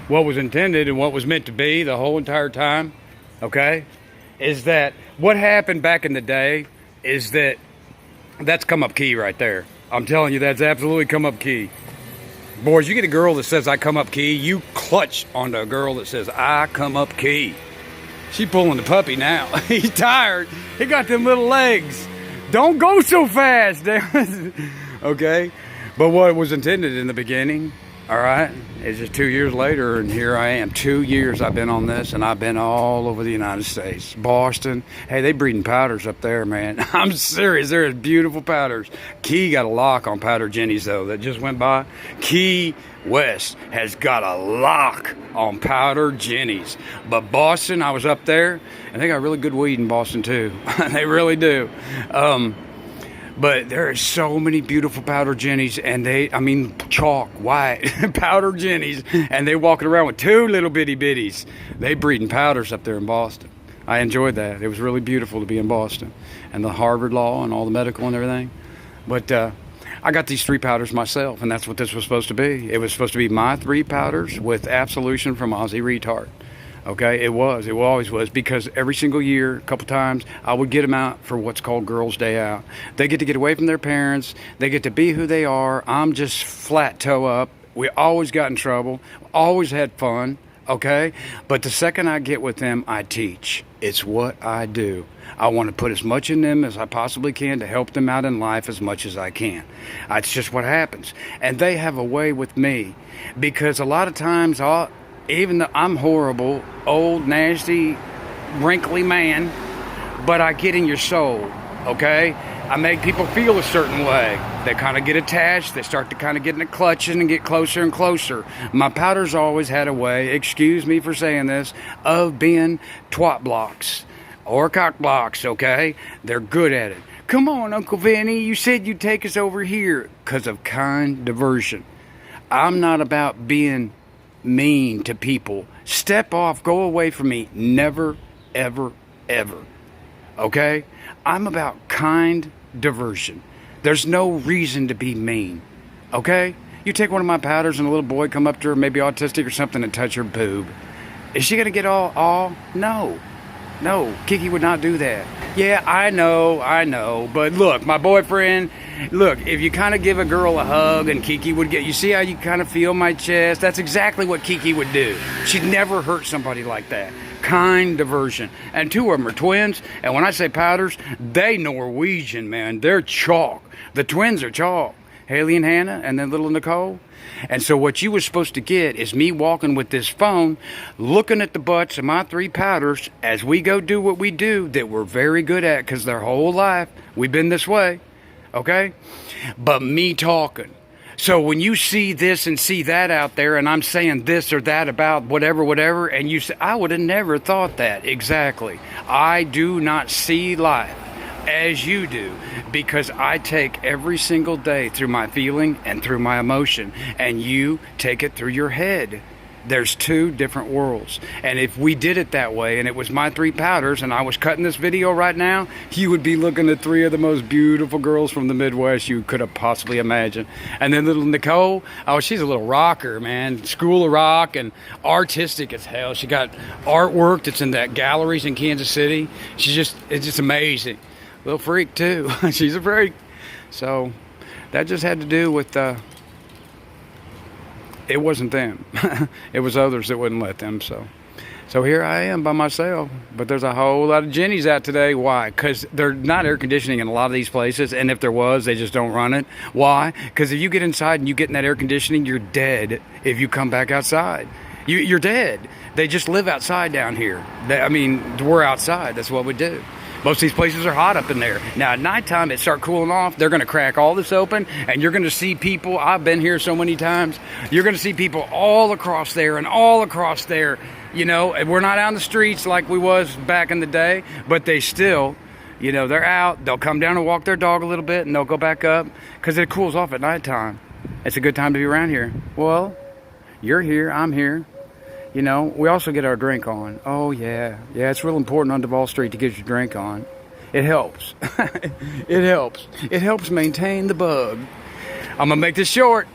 what was intended and what was meant to be the whole entire time, okay, is that what happened back in the day is that's come up key right there. I'm telling you, that's absolutely come up key. Boys, you get a girl that says I come up key, you clutch onto a girl that says I come up key. She pulling the puppy now. He's tired. He got them little legs. Don't go so fast. Okay? But what was intended in the beginning, all right, is just 2 years later, and here I am. 2 years I've been on this, and I've been all over the United States. Boston. Hey, they breeding powders up there, man. I'm serious. There's beautiful powders. Key got a lock on powder jennies, though, that just went by. Key West has got a lock on powder jennies. But Boston, I was up there, and they got really good weed in Boston, too. They really do. But there are so many beautiful powder jennies, and chalk, white, powder jennies, and they walking around with two little bitty bitties. They breeding powders up there in Boston. I enjoyed that. It was really beautiful to be in Boston, and the Harvard Law and all the medical and everything. But I got these 3 powders myself, and that's what this was supposed to be. It was supposed to be my 3 powders with absolution from Aussie Retard. Okay, it always was, because every single year, a couple times, I would get them out for what's called Girls' Day Out. They get to get away from their parents. They get to be who they are. I'm just flat toe up. We always got in trouble, always had fun, okay? But the second I get with them, I teach. It's what I do. I want to put as much in them as I possibly can to help them out in life as much as I can. That's just what happens. And they have a way with me, because a lot of times even though I'm horrible, old, nasty, wrinkly man, but I get in your soul, okay? I make people feel a certain way. They kind of get attached. They start to kind of get in the clutches and get closer and closer. My powder's always had a way, excuse me for saying this, of being twat blocks or cock blocks, okay? They're good at it. Come on, Uncle Vinny, you said you'd take us over here, because of kind diversion. I'm not about being mean to people. Step off, go away from me. Never, ever, ever. Okay? I'm about kind diversion. There's no reason to be mean. Okay? You take one of my powders and a little boy come up to her, maybe autistic or something, and touch her boob. Is she gonna get all? No. No, Kiki would not do that. Yeah, I know. But look, my boyfriend, if you kind of give a girl a hug and Kiki would you see how you kind of feel my chest? That's exactly what Kiki would do. She'd never hurt somebody like that. Kind diversion. And 2 of them are twins. And when I say powders, they Norwegian, man. They're chalk. The twins are chalk. Haley and Hannah, and then little Nicole. And so what you were supposed to get is me walking with this phone, looking at the butts of my 3 powders as we go do what we do that we're very good at, because their whole life we've been this way, okay? But me talking. So when you see this and see that out there, and I'm saying this or that about whatever, and you say, I would have never thought that. Exactly. I do not see life as you do, because I take every single day through my feeling and through my emotion, and you take it through your head. There's 2 different worlds. And if we did it that way, and it was my 3 powders, and I was cutting this video right now, you would be looking at 3 of the most beautiful girls from the Midwest you could have possibly imagined. And then little Nicole, she's a little rocker, man. School of rock and artistic as hell. She got artwork that's in that galleries in Kansas City. It's just amazing. Little freak too. She's a freak. So that just had to do with it wasn't them. It was others that wouldn't let them. So here I am by myself. But there's a whole lot of Jennies out today. Why? Because they're not air conditioning in a lot of these places, and if there was, they just don't run it. Why? Because if you get inside and you get in that air conditioning, you're dead if you come back outside. You're dead. They just live outside down here. We're outside. That's what we do. Most of these places are hot up in there. Now, at nighttime, it starts cooling off. They're going to crack all this open, and you're going to see people. I've been here so many times. You're going to see people all across there and all across there. You know, and we're not out in the streets like we was back in the day, but they still, they're out. They'll come down and walk their dog a little bit, and they'll go back up because it cools off at nighttime. It's a good time to be around here. Well, you're here. I'm here. We also get our drink on. Oh, yeah. Yeah, it's real important on Duval Street to get your drink on. It helps. It helps. It helps maintain the bug. I'm going to make this short.